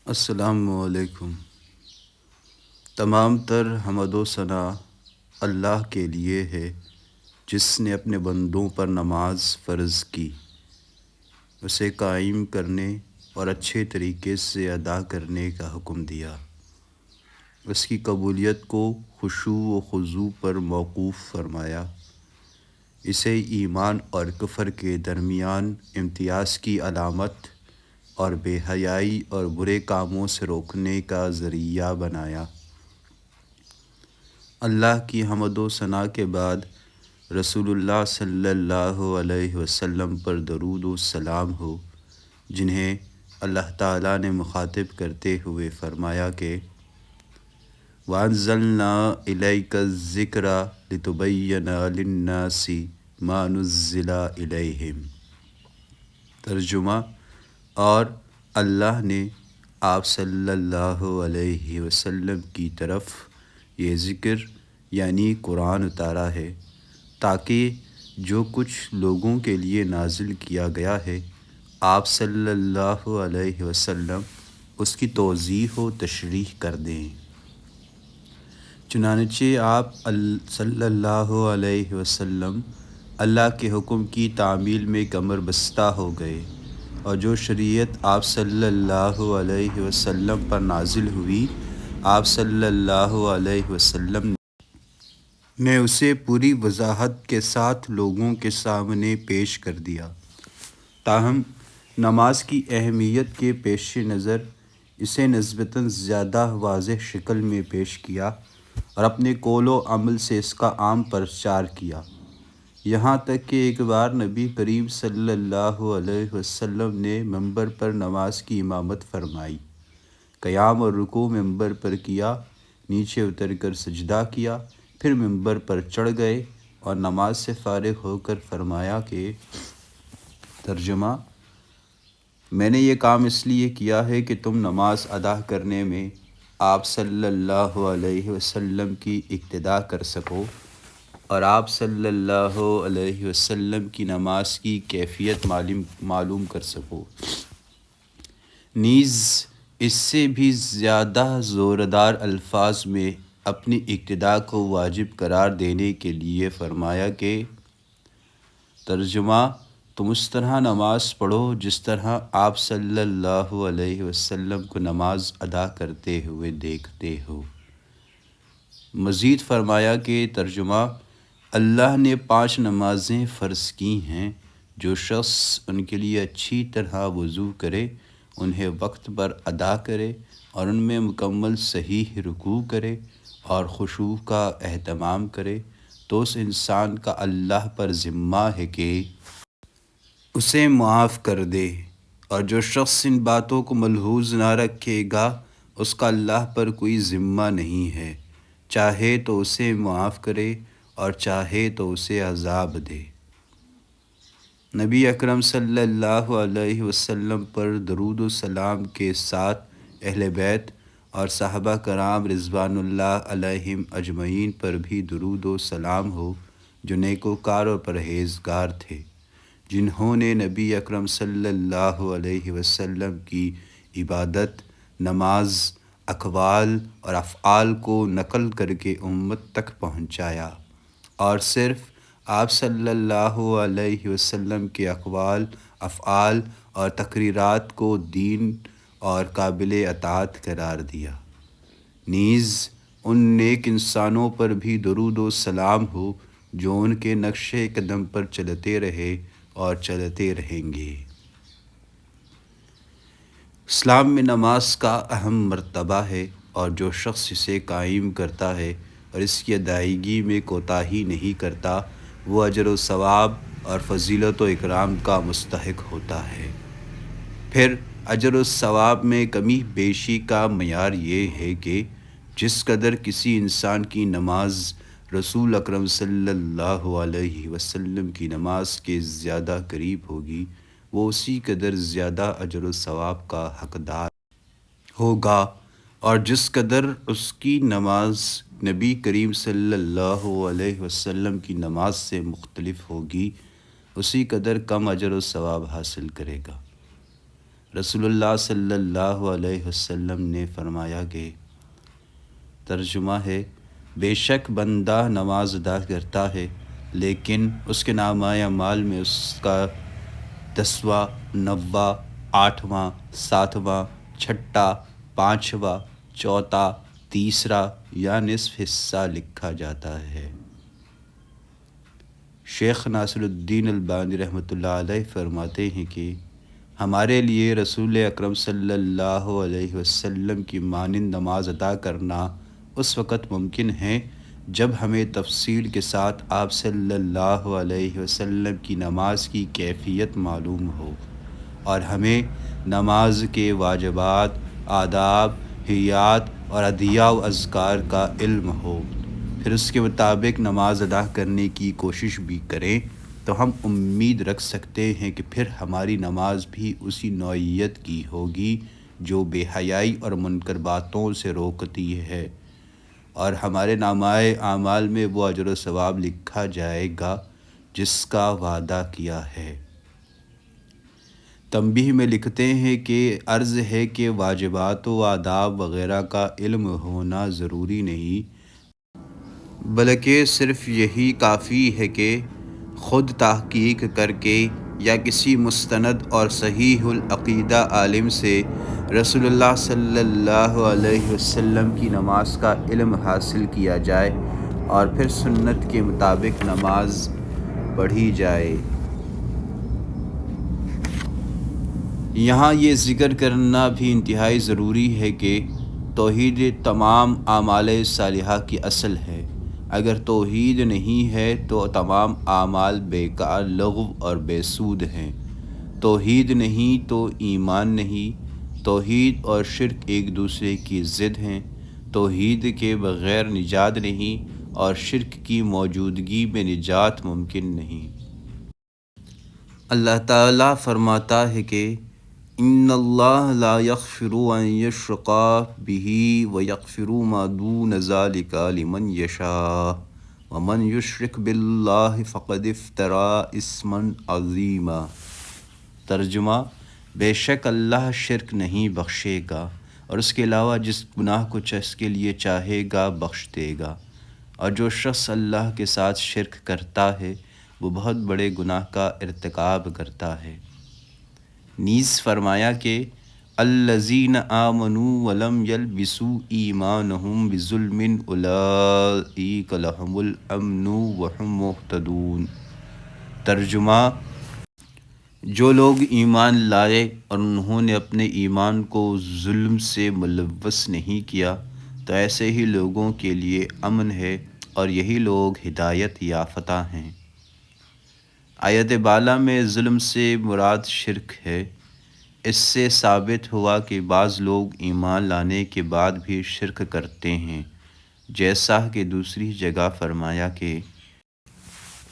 السلام علیکم۔ تمام تر حمد و ثنا اللہ کے لیے ہے جس نے اپنے بندوں پر نماز فرض کی، اسے قائم کرنے اور اچھے طریقے سے ادا کرنے کا حکم دیا۔ اس کی قبولیت کو خشوع و خضوع پر موقوف فرمایا، اسے ایمان اور کفر کے درمیان امتیاز کی علامت اور بے حیائی اور برے کاموں سے روکنے کا ذریعہ بنایا۔ اللہ کی حمد و ثنا کے بعد رسول اللہ صلی اللہ علیہ وسلم پر درود و سلام ہو، جنہیں اللہ تعالیٰ نے مخاطب کرتے ہوئے فرمایا کہ وَأَنزَلْنَا إِلَيْكَ الذِّكْرَ لِتُبَيِّنَ لِلنَّاسِ مَا نُزِّلَ إِلَيْهِمْ۔ ترجمہ: اور اللہ نے آپ صلی اللہ علیہ وسلم کی طرف یہ ذکر یعنی قرآن اتارا ہے تاکہ جو کچھ لوگوں کے لیے نازل کیا گیا ہے آپ صلی اللہ علیہ وسلم اس کی توضیح و تشریح کر دیں۔ چنانچہ آپ صلی اللہ علیہ وسلم اللہ کے حکم کی تعمیل میں کمر بستہ ہو گئے، اور جو شریعت آپ صلی اللہ علیہ وسلم پر نازل ہوئی آپ صلی اللہ علیہ وسلم نے اسے پوری وضاحت کے ساتھ لوگوں کے سامنے پیش کر دیا۔ تاہم نماز کی اہمیت کے پیش نظر اسے نسبتاً زیادہ واضح شکل میں پیش کیا اور اپنے قول و عمل سے اس کا عام پرچار کیا، یہاں تک کہ ایک بار نبی کریم صلی اللہ علیہ وسلم نے منبر پر نماز کی امامت فرمائی، قیام اور رکوع منبر پر کیا، نیچے اتر کر سجدہ کیا، پھر منبر پر چڑھ گئے اور نماز سے فارغ ہو کر فرمایا کہ ترجمہ: میں نے یہ کام اس لیے کیا ہے کہ تم نماز ادا کرنے میں آپ صلی اللہ علیہ وسلم کی اقتداء کر سکو اور آپ صلی اللہ علیہ وسلم کی نماز کی کیفیت معلوم کر سکو۔ نیز اس سے بھی زیادہ زوردار الفاظ میں اپنی اقتداء کو واجب قرار دینے کے لیے فرمایا کہ ترجمہ: تم اس طرح نماز پڑھو جس طرح آپ صلی اللہ علیہ وسلم کو نماز ادا کرتے ہوئے دیکھتے ہو۔ مزید فرمایا کہ ترجمہ: اللہ نے 5 نمازیں فرض کی ہیں، جو شخص ان کے لیے اچھی طرح وضو کرے، انہیں وقت پر ادا کرے اور ان میں مکمل صحیح رکوع کرے اور خشوع کا اہتمام کرے تو اس انسان کا اللہ پر ذمہ ہے کہ اسے معاف کر دے، اور جو شخص ان باتوں کو ملحوظ نہ رکھے گا اس کا اللہ پر کوئی ذمہ نہیں ہے، چاہے تو اسے معاف کرے اور چاہے تو اسے عذاب دے۔ نبی اکرم صلی اللہ علیہ وسلم پر درود و سلام کے ساتھ اہل بیت اور صحابہ کرام رضوان اللہ علیہم اجمعین پر بھی درود و سلام ہو، جو نیکوکار اور پرہیزگار تھے، جنہوں نے نبی اکرم صلی اللہ علیہ وسلم کی عبادت، نماز، اقوال اور افعال کو نقل کر کے امت تک پہنچایا، اور صرف آپ صلی اللہ علیہ وسلم کے اقوال، افعال اور تقریرات کو دین اور قابل اطاعت قرار دیا۔ نیز ان نیک انسانوں پر بھی درود و سلام ہو جو ان کے نقش قدم پر چلتے رہے اور چلتے رہیں گے۔ اسلام میں نماز کا اہم مرتبہ ہے، اور جو شخص اسے قائم کرتا ہے اور اس کی ادائیگی میں کوتاہی نہیں کرتا وہ اجر و ثواب اور فضیلت و اکرام کا مستحق ہوتا ہے۔ پھر اجر و ثواب میں کمی بیشی کا معیار یہ ہے کہ جس قدر کسی انسان کی نماز رسول اکرم صلی اللہ علیہ وسلم کی نماز کے زیادہ قریب ہوگی وہ اسی قدر زیادہ اجر و ثواب کا حقدار ہوگا، اور جس قدر اس کی نماز نبی کریم صلی اللہ علیہ وسلم کی نماز سے مختلف ہوگی اسی قدر کم اجر و ثواب حاصل کرے گا۔ رسول اللہ صلی اللہ علیہ وسلم نے فرمایا کہ ترجمہ ہے، بے شک بندہ نماز ادا کرتا ہے لیکن اس کے نامہ اعمال میں اس کا 10واں، 9واں، 8واں، 7واں، چھٹا، 5واں، چوتھا، تیسرا یا نصف حصہ لکھا جاتا ہے۔ شیخ ناصر الدین البانی رحمۃ اللہ علیہ فرماتے ہیں کہ ہمارے لیے رسول اکرم صلی اللہ علیہ وسلم کی مانند نماز ادا کرنا اس وقت ممکن ہے جب ہمیں تفصیل کے ساتھ آپ صلی اللہ علیہ وسلم کی نماز کی کیفیت معلوم ہو اور ہمیں نماز کے واجبات، آداب، حیات اور ادعیاء و اذکار کا علم ہو، پھر اس کے مطابق نماز ادا کرنے کی کوشش بھی کریں تو ہم امید رکھ سکتے ہیں کہ پھر ہماری نماز بھی اسی نوعیت کی ہوگی جو بے حیائی اور منکر باتوں سے روکتی ہے، اور ہمارے نامہ اعمال میں وہ اجر و ثواب لکھا جائے گا جس کا وعدہ کیا ہے۔ تنبیہ میں لکھتے ہیں کہ عرض ہے کہ واجبات و آداب وغیرہ کا علم ہونا ضروری نہیں، بلکہ صرف یہی کافی ہے کہ خود تحقیق کر کے یا کسی مستند اور صحیح العقیدہ عالم سے رسول اللہ صلی اللہ علیہ وسلم کی نماز کا علم حاصل کیا جائے اور پھر سنت کے مطابق نماز پڑھی جائے۔ یہاں یہ ذکر کرنا بھی انتہائی ضروری ہے کہ توحید تمام اعمال صالحہ کی اصل ہے۔ اگر توحید نہیں ہے تو تمام اعمال بیکار، لغو اور بے سود ہیں۔ توحید نہیں تو ایمان نہیں۔ توحید اور شرک ایک دوسرے کی ضد ہیں۔ توحید کے بغیر نجات نہیں اور شرک کی موجودگی میں نجات ممکن نہیں۔ اللہ تعالیٰ فرماتا ہے کہ ان اللہ لا یغفر ان یشرک بہ ویغفر ما دون ذلک لمن یشاء ومن یشرک باللہ فقد افتری اثما عظیما۔ ترجمہ، بے شک اللہ شرک نہیں بخشے گا اور اس کے علاوہ جس گناہ کو اس کے لیے چاہے گا بخش دے گا، اور جو شخص اللہ کے ساتھ شرک کرتا ہے وہ بہت بڑے گناہ کا ارتکاب کرتا ہے۔ نیز فرمایا کہ الذین آمنوا ولم یلبسوا ایمانہم بظلم اولئک لہم الامن وہم مہتدون۔ ترجمہ، جو لوگ ایمان لائے اور انہوں نے اپنے ایمان کو ظلم سے ملوث نہیں کیا تو ایسے ہی لوگوں کے لیے امن ہے اور یہی لوگ ہدایت یافتہ ہیں۔ آیت بالا میں ظلم سے مراد شرک ہے۔ اس سے ثابت ہوا کہ بعض لوگ ایمان لانے کے بعد بھی شرک کرتے ہیں، جیسا کہ دوسری جگہ فرمایا کہ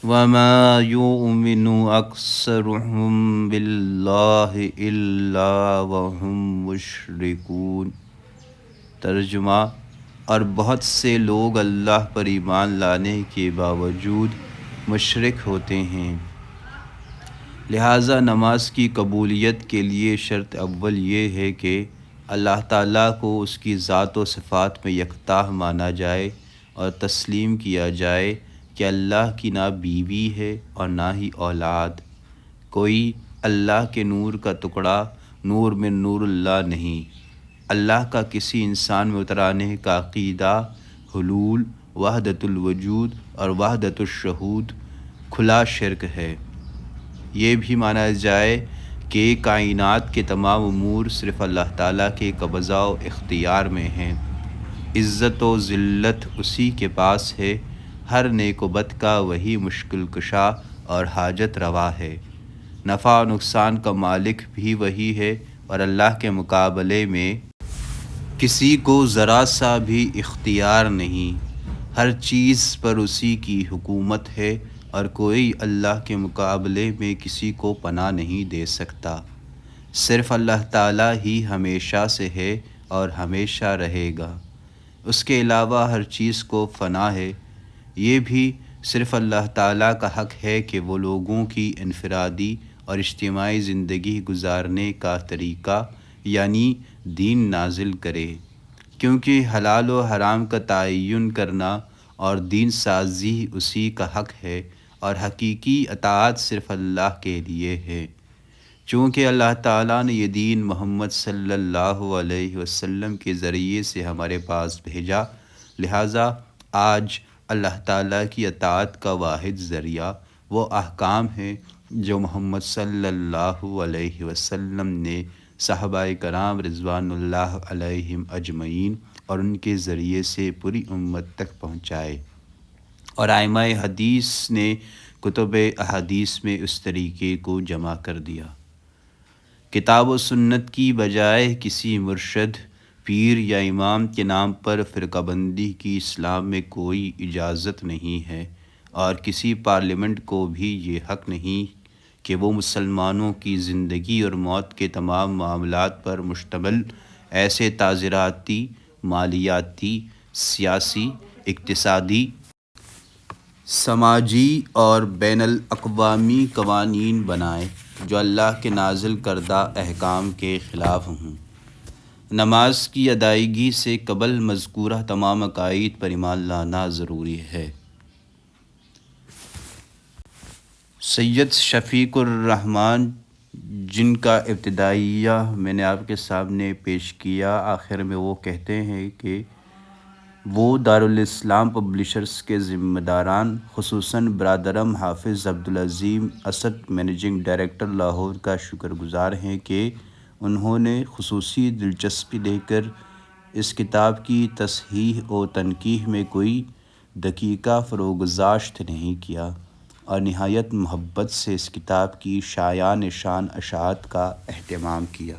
وَمَا يُؤْمِنُ أَكْثَرُهُم بِاللَّهِ إِلَّا وَهُم مُشْرِكُونَ۔ ترجمہ، اور بہت سے لوگ اللہ پر ایمان لانے کے باوجود مشرک ہوتے ہیں۔ لہٰذا نماز کی قبولیت کے لیے شرط اول یہ ہے کہ اللہ تعالیٰ کو اس کی ذات و صفات میں یکتا مانا جائے اور تسلیم کیا جائے کہ اللہ کی نہ بیوی ہے اور نہ ہی اولاد، کوئی اللہ کے نور کا ٹکڑا نور میں نور اللہ نہیں۔ اللہ کا کسی انسان میں اترانے کا عقیدہ حلول، وحدت الوجود اور وحدت الشہود کھلا شرک ہے۔ یہ بھی مانا جائے کہ کائنات کے تمام امور صرف اللہ تعالیٰ کے قبضہ و اختیار میں ہیں، عزت و ذلت اسی کے پاس ہے، ہر نیک و بد کا وہی مشکل کشا اور حاجت روا ہے، نفع و نقصان کا مالک بھی وہی ہے اور اللہ کے مقابلے میں کسی کو ذرا سا بھی اختیار نہیں، ہر چیز پر اسی کی حکومت ہے اور کوئی اللہ کے مقابلے میں کسی کو پناہ نہیں دے سکتا۔ صرف اللہ تعالیٰ ہی ہمیشہ سے ہے اور ہمیشہ رہے گا، اس کے علاوہ ہر چیز کو فنا ہے۔ یہ بھی صرف اللہ تعالیٰ کا حق ہے کہ وہ لوگوں کی انفرادی اور اجتماعی زندگی گزارنے کا طریقہ یعنی دین نازل کرے، کیونکہ حلال و حرام کا تعین کرنا اور دین سازی اسی کا حق ہے اور حقیقی اطاعت صرف اللہ کے لیے ہے۔ چونکہ اللہ تعالیٰ نے یہ دین محمد صلی اللہ علیہ وسلم کے ذریعے سے ہمارے پاس بھیجا، لہٰذا آج اللہ تعالیٰ کی اطاعت کا واحد ذریعہ وہ احکام ہیں جو محمد صلی اللہ علیہ وسلم نے صحابہ کرام رضوان اللہ علیہم اجمعین اور ان کے ذریعے سے پوری امت تک پہنچائے، اور ائمہ حدیث نے کتب احادیث میں اس طریقے کو جمع کر دیا۔ کتاب و سنت کی بجائے کسی مرشد، پیر یا امام کے نام پر فرقہ بندی کی اسلام میں کوئی اجازت نہیں ہے، اور کسی پارلیمنٹ کو بھی یہ حق نہیں کہ وہ مسلمانوں کی زندگی اور موت کے تمام معاملات پر مشتمل ایسے تعزیراتی، مالیاتی، سیاسی، اقتصادی، سماجی اور بین الاقوامی قوانین بنائے جو اللہ کے نازل کردہ احکام کے خلاف ہوں۔ نماز کی ادائیگی سے قبل مذکورہ تمام عقائد پر ایمان لانا ضروری ہے۔ سید شفیق الرحمن، جن کا ابتدائیہ میں نے آپ کے سامنے پیش کیا، آخر میں وہ کہتے ہیں کہ وہ دارالاسلام پبلشرز کے ذمہ داران، خصوصاً برادرم حافظ عبدالعظیم اسد منیجنگ ڈائریکٹر لاہور کا شکر گزار ہیں کہ انہوں نے خصوصی دلچسپی لے کر اس کتاب کی تصحیح و تنقیح میں کوئی دقیقہ فروگزاشت نہیں کیا، اور نہایت محبت سے اس کتاب کی شایان شان اشاعت کا اہتمام کیا۔